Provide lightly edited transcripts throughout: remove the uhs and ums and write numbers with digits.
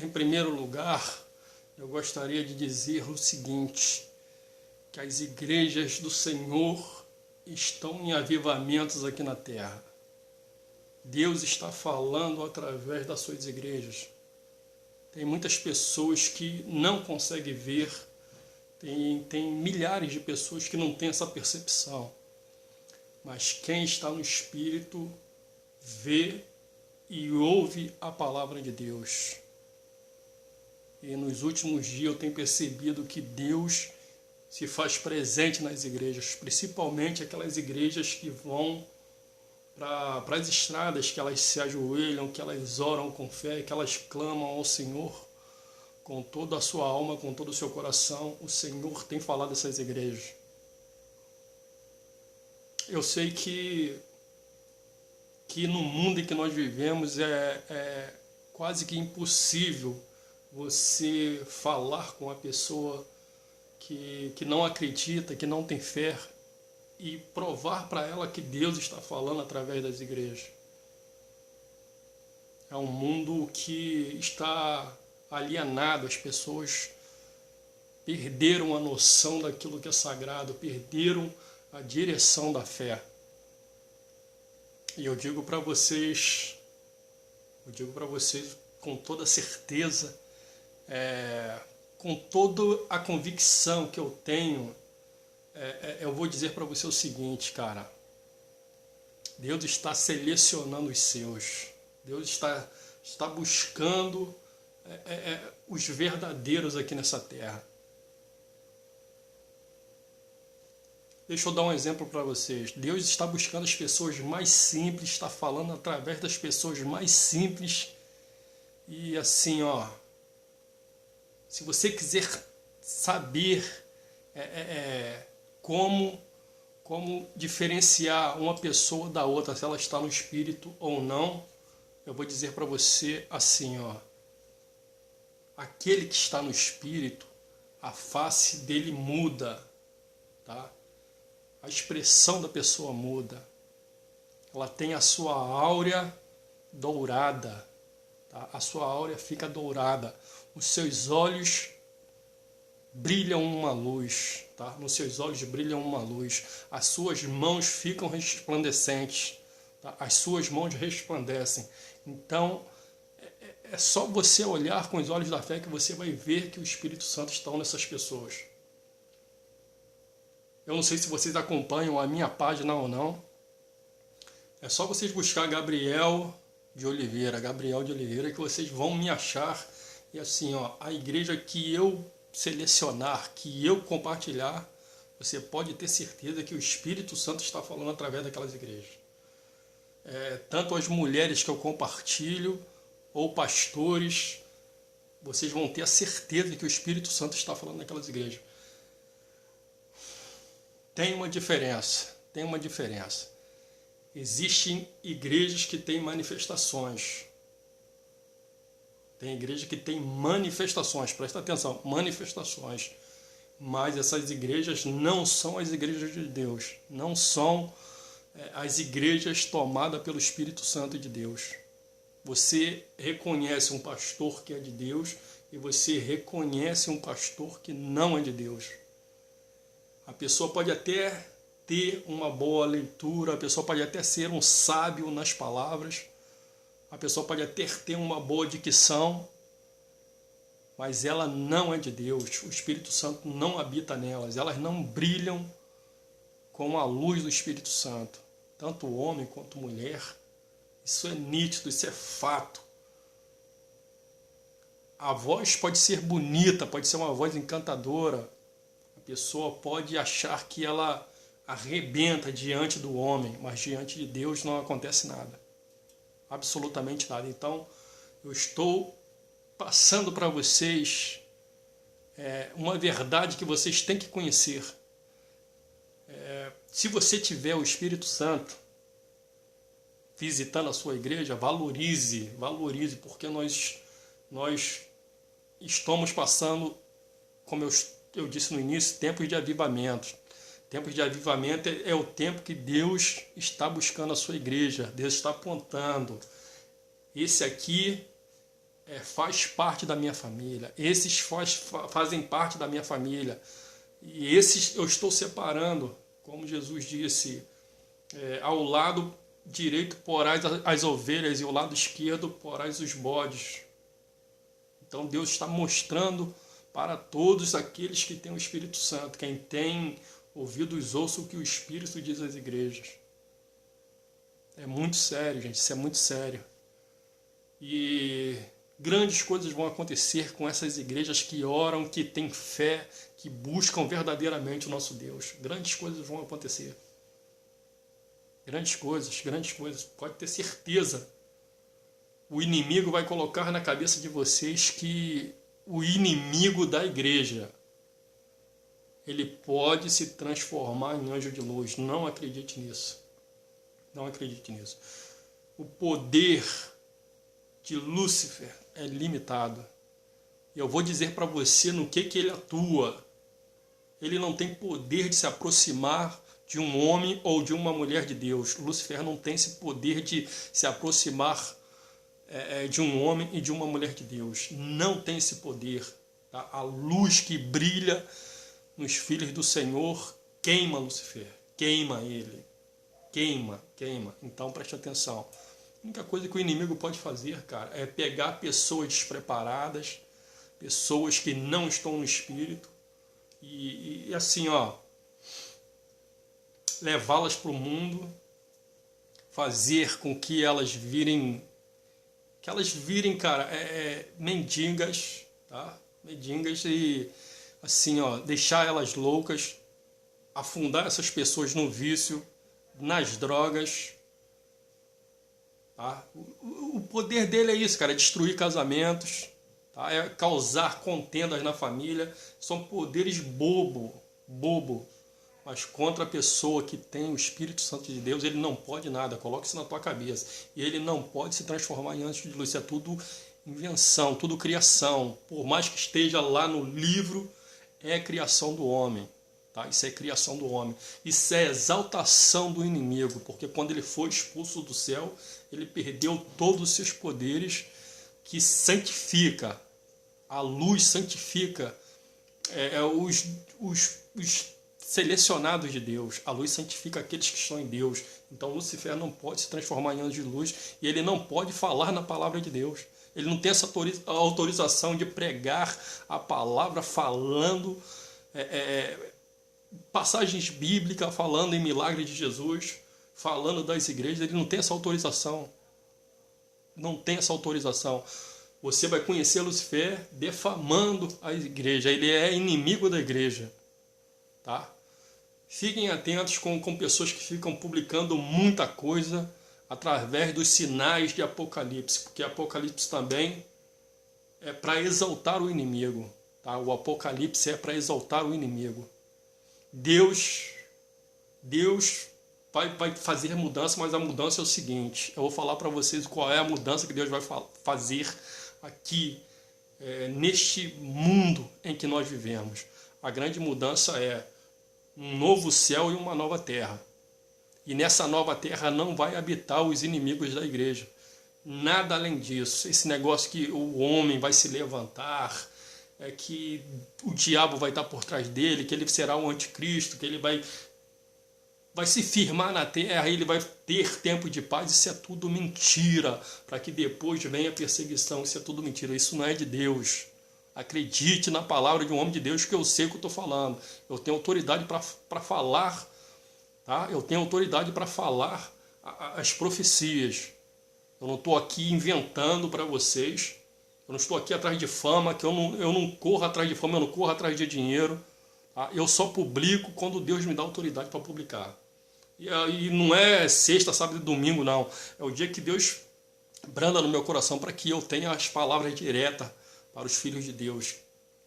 Em primeiro lugar, eu gostaria de dizer o seguinte, que as igrejas do Senhor estão em avivamentos aqui na terra. Deus está falando através das suas igrejas. Tem muitas pessoas que não conseguem ver, tem milhares de pessoas que não têm essa percepção. Mas quem está no Espírito vê e ouve a palavra de Deus. E nos últimos dias eu tenho percebido que Deus se faz presente nas igrejas, principalmente aquelas igrejas que vão para as estradas, que elas se ajoelham, que elas oram com fé, que elas clamam ao Senhor com toda a sua alma, com todo o seu coração. O Senhor tem falado dessas igrejas. Eu sei que no mundo em que nós vivemos é quase que impossível você falar com a pessoa que não acredita, que não tem fé, e provar para ela que Deus está falando através das igrejas. É um mundo que está alienado, as pessoas perderam a noção daquilo que é sagrado, perderam a direção da fé. E eu digo para vocês com toda certeza, com toda a convicção que eu tenho, eu vou dizer para você o seguinte, cara. Deus está selecionando os seus. Deus está buscando os verdadeiros aqui nessa terra. Deixa eu dar um exemplo para vocês. Deus está buscando as pessoas mais simples, está falando através das pessoas mais simples. E assim, se você quiser saber como diferenciar uma pessoa da outra, se ela está no Espírito ou não, eu vou dizer para você assim, aquele que está no Espírito, a face dele muda, tá? A expressão da pessoa muda. Ela tem a sua áurea dourada, tá? A sua áurea fica dourada. Os seus olhos brilham uma luz, tá? Nos seus olhos brilham uma luz. As suas mãos ficam resplandecentes, tá? As suas mãos resplandecem. Então, é só você olhar com os olhos da fé que você vai ver que o Espírito Santo está nessas pessoas. Eu não sei se vocês acompanham a minha página ou não. É só vocês buscar Gabriel de Oliveira, que vocês vão me achar. E assim, a igreja que eu selecionar, que eu compartilhar, você pode ter certeza que o Espírito Santo está falando através daquelas igrejas. Tanto as mulheres que eu compartilho, ou pastores, vocês vão ter a certeza que o Espírito Santo está falando naquelas igrejas. Tem uma diferença. Existem igrejas que têm manifestações. Tem igreja que tem manifestações, presta atenção, manifestações. Mas essas igrejas não são as igrejas de Deus, não são as igrejas tomadas pelo Espírito Santo de Deus. Você reconhece um pastor que é de Deus e você reconhece um pastor que não é de Deus. A pessoa pode até ter uma boa leitura, a pessoa pode até ser um sábio nas palavras, a pessoa pode até ter uma boa dicção, mas ela não é de Deus. O Espírito Santo não habita nelas, elas não brilham com a luz do Espírito Santo. Tanto homem quanto mulher, isso é nítido, isso é fato. A voz pode ser bonita, pode ser uma voz encantadora. A pessoa pode achar que ela arrebenta diante do homem, mas diante de Deus não acontece nada. Absolutamente nada. Então, eu estou passando para vocês uma verdade que vocês têm que conhecer. Se você tiver o Espírito Santo visitando a sua igreja, valorize, porque nós estamos passando, como eu disse no início, tempos de avivamento. Tempos de avivamento é o tempo que Deus está buscando a sua igreja, Deus está apontando. Esse aqui faz parte da minha família, esses fazem parte da minha família, e esses eu estou separando, como Jesus disse, ao lado direito porás as ovelhas e ao lado esquerdo porás os bodes. Então Deus está mostrando para todos aqueles que têm o Espírito Santo, quem tem ouvidos ouça o que o Espírito diz às igrejas. É muito sério, gente, isso é muito sério. E grandes coisas vão acontecer com essas igrejas que oram, que têm fé, que buscam verdadeiramente o nosso Deus. Grandes coisas vão acontecer. Grandes coisas, pode ter certeza. O inimigo vai colocar na cabeça de vocês que o inimigo da igreja, ele pode se transformar em anjo de luz. Não acredite nisso. Não acredite nisso. O poder de Lúcifer é limitado. E eu vou dizer para você no que ele atua. Ele não tem poder de se aproximar de um homem ou de uma mulher de Deus. Lúcifer não tem esse poder de se aproximar de um homem e de uma mulher de Deus. Não tem esse poder. Tá? A luz que brilha nos filhos do Senhor queima Lúcifer. Queima ele. Queima. Então preste atenção. A única coisa que o inimigo pode fazer, cara, é pegar pessoas despreparadas, pessoas que não estão no Espírito e assim, levá-las para o mundo, fazer com que elas virem, cara, mendigas, tá? Mendigas e assim, deixar elas loucas, afundar essas pessoas no vício, nas drogas. Tá? O poder dele é isso, cara, é destruir casamentos, tá? É causar contendas na família. São poderes bobo, mas contra a pessoa que tem o Espírito Santo de Deus, ele não pode nada. Coloque isso na tua cabeça. E ele não pode se transformar em anjo de luz. Isso é tudo invenção, tudo criação. Por mais que esteja lá no livro, é criação do homem. Tá? Isso é criação do homem. Isso é exaltação do inimigo, porque quando ele foi expulso do céu, ele perdeu todos os seus poderes que santifica. A luz santifica os selecionados de Deus. A luz santifica aqueles que estão em Deus. Então Lúcifer não pode se transformar em anjo de luz e ele não pode falar na palavra de Deus. Ele não tem essa autorização de pregar a palavra falando passagens bíblicas, falando em milagres de Jesus, falando das igrejas. Ele não tem essa autorização. Não tem essa autorização. Você vai conhecer Lúcifer defamando a igreja. Ele é inimigo da igreja. Tá? Fiquem atentos com pessoas que ficam publicando muita coisa através dos sinais de Apocalipse, porque Apocalipse também é para exaltar o inimigo. Tá? O Apocalipse é para exaltar o inimigo. Deus vai fazer mudança, mas a mudança é o seguinte. Eu vou falar para vocês qual é a mudança que Deus vai fazer aqui, neste mundo em que nós vivemos. A grande mudança é um novo céu e uma nova terra. E nessa nova terra não vai habitar os inimigos da igreja. Nada além disso. Esse negócio que o homem vai se levantar, que o diabo vai estar por trás dele, que ele será o anticristo, que ele vai se firmar na terra, ele vai ter tempo de paz. Isso é tudo mentira, para que depois venha a perseguição. Isso é tudo mentira, isso não é de Deus. Acredite na palavra de um homem de Deus, que eu sei o que eu estou falando. Eu tenho autoridade para falar, tá? Eu tenho autoridade para falar as profecias. Eu não estou aqui inventando para vocês. Eu não estou aqui atrás de fama, que eu não corro atrás de fama, eu não corro atrás de dinheiro. Tá? Eu só publico quando Deus me dá autoridade para publicar. E não é sexta, sábado e domingo, não. É o dia que Deus branda no meu coração para que eu tenha as palavras diretas para os filhos de Deus.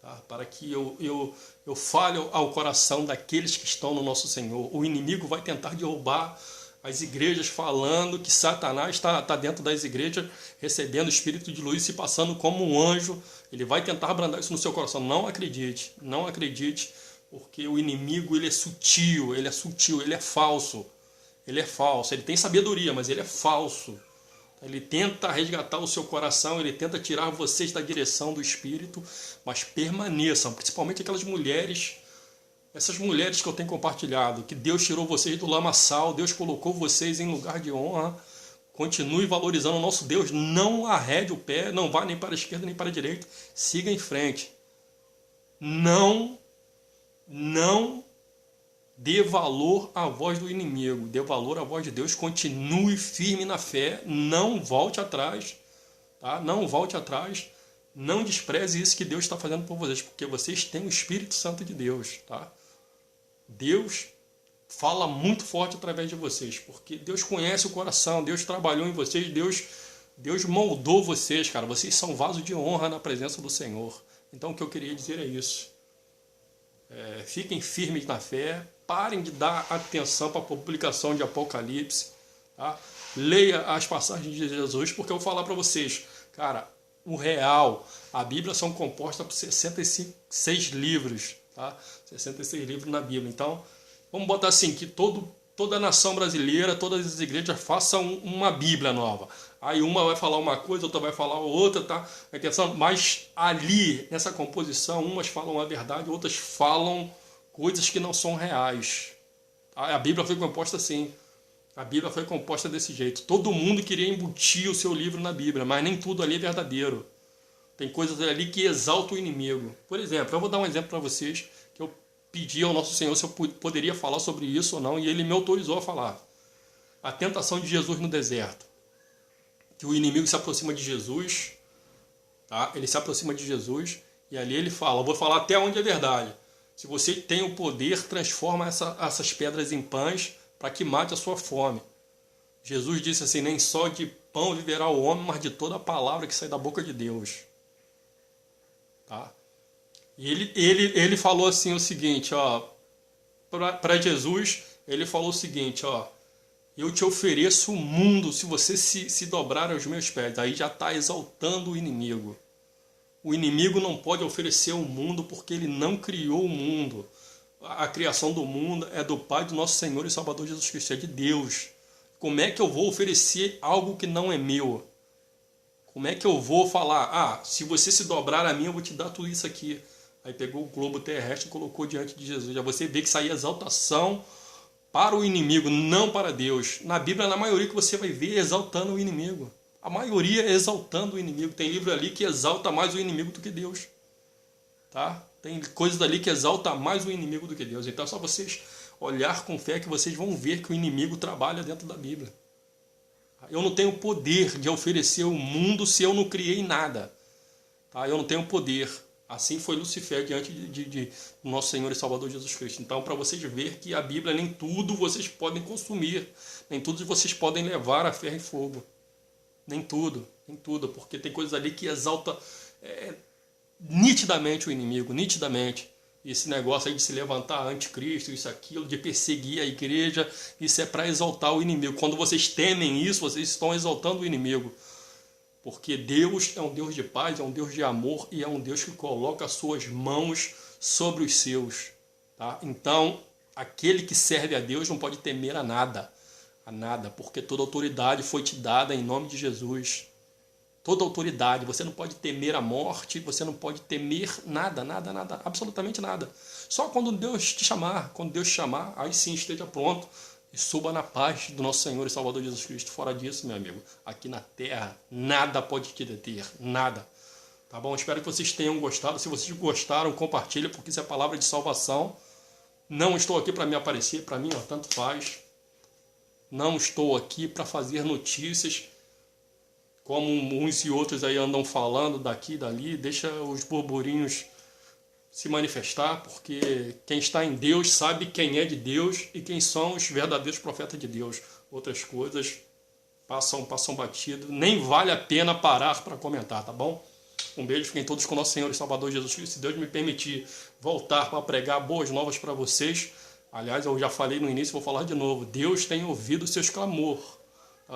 Tá? Para que eu fale ao coração daqueles que estão no nosso Senhor. O inimigo vai tentar derrubar as igrejas, falando que Satanás está dentro das igrejas, recebendo o espírito de luz, se passando como um anjo. Ele vai tentar brandar isso no seu coração. Não acredite, porque o inimigo ele é sutil, ele é falso. Ele tem sabedoria, mas ele é falso. Ele tenta resgatar o seu coração, ele tenta tirar vocês da direção do Espírito, mas permaneçam, principalmente aquelas mulheres, essas mulheres que eu tenho compartilhado, que Deus tirou vocês do lamaçal, Deus colocou vocês em lugar de honra. Continue valorizando o nosso Deus, não arrede o pé, não vá nem para a esquerda nem para a direita, siga em frente. Não dê valor à voz do inimigo, dê valor à voz de Deus, continue firme na fé, não volte atrás, tá? Não volte atrás, não despreze isso que Deus está fazendo por vocês, porque vocês têm o Espírito Santo de Deus, tá? Deus fala muito forte através de vocês, porque Deus conhece o coração, Deus trabalhou em vocês, Deus moldou vocês, cara. Vocês são vaso de honra na presença do Senhor. Então o que eu queria dizer é isso. Fiquem firmes na fé, parem de dar atenção para a publicação de Apocalipse, tá? Leia as passagens de Jesus, porque eu vou falar para vocês, cara, a Bíblia são compostas por 66 livros, tá? 66 livros na Bíblia. Então, vamos botar assim, que toda a nação brasileira, todas as igrejas façam uma Bíblia nova. Aí uma vai falar uma coisa, outra vai falar outra, tá? Mas ali, nessa composição, umas falam a verdade, outras falam coisas que não são reais. A Bíblia foi composta assim. A Bíblia foi composta desse jeito. Todo mundo queria embutir o seu livro na Bíblia, mas nem tudo ali é verdadeiro. Tem coisas ali que exaltam o inimigo. Por exemplo, eu vou dar um exemplo para vocês, que eu pedi ao nosso Senhor se eu poderia falar sobre isso ou não, e Ele me autorizou a falar. A tentação de Jesus no deserto. Que o inimigo se aproxima de Jesus, tá? Ele se aproxima de Jesus, e ali ele fala, eu vou falar até onde é verdade. Se você tem o poder, transforma essas pedras em pães para que mate a sua fome. Jesus disse assim, nem só de pão viverá o homem, mas de toda a palavra que sai da boca de Deus. Tá? E ele falou assim o seguinte, para Jesus, ele falou o seguinte, eu te ofereço o mundo se você se dobrar aos meus pés. Aí já está exaltando o inimigo. O inimigo não pode oferecer o mundo porque ele não criou o mundo. A criação do mundo é do Pai do nosso Senhor e Salvador Jesus Cristo, é de Deus. Como é que eu vou oferecer algo que não é meu? Como é que eu vou falar, se você se dobrar a mim, eu vou te dar tudo isso aqui. Aí pegou o globo terrestre e colocou diante de Jesus. Já você vê que isso aí é exaltação para o inimigo, não para Deus. Na Bíblia, na maioria que você vai ver, exaltando o inimigo. A maioria é exaltando o inimigo. Tem livro ali que exalta mais o inimigo do que Deus. Tá? Tem coisas ali que exalta mais o inimigo do que Deus. Então é só vocês olhar com fé que vocês vão ver que o inimigo trabalha dentro da Bíblia. Eu não tenho poder de oferecer o mundo se eu não criei nada. Tá? Eu não tenho poder. Assim foi Lucifer diante de nosso Senhor e Salvador Jesus Cristo. Então, para vocês verem que a Bíblia, nem tudo vocês podem consumir. Nem tudo vocês podem levar a ferro e fogo. Nem tudo, porque tem coisas ali que exalta nitidamente o inimigo, nitidamente. Esse negócio aí de se levantar anticristo, isso, aquilo, de perseguir a igreja, isso é para exaltar o inimigo. Quando vocês temem isso, vocês estão exaltando o inimigo. Porque Deus é um Deus de paz, é um Deus de amor e é um Deus que coloca as suas mãos sobre os seus. Tá? Então, aquele que serve a Deus não pode temer a nada, porque toda autoridade foi te dada em nome de Jesus. Toda autoridade, você não pode temer a morte, você não pode temer nada, absolutamente nada. Só quando Deus te chamar, aí sim esteja pronto e suba na paz do nosso Senhor e Salvador Jesus Cristo. Fora disso, meu amigo, aqui na terra, nada pode te deter, nada. Tá bom? Espero que vocês tenham gostado. Se vocês gostaram, compartilha, porque isso é palavra de salvação. Não estou aqui para me aparecer, para mim, tanto faz. Não estou aqui para fazer notícias como uns e outros aí andam falando daqui e dali. Deixa os burburinhos se manifestar, porque quem está em Deus sabe quem é de Deus e quem são os verdadeiros profetas de Deus. Outras coisas passam batido. Nem vale a pena parar para comentar, tá bom? Um beijo, fiquem todos com o nosso Senhor e Salvador Jesus Cristo. Se Deus me permitir voltar para pregar boas novas para vocês, aliás, eu já falei no início, vou falar de novo. Deus tem ouvido os seus clamores.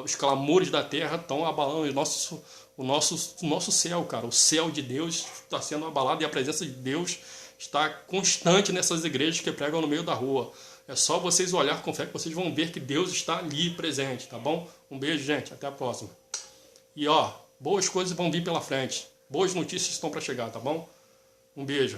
Os clamores da terra estão abalando o nosso céu, cara. O céu de Deus está sendo abalado e a presença de Deus está constante nessas igrejas que pregam no meio da rua. É só vocês olhar com fé que vocês vão ver que Deus está ali presente, tá bom? Um beijo, gente. Até a próxima. E ó, boas coisas vão vir pela frente. Boas notícias estão para chegar, tá bom? Um beijo.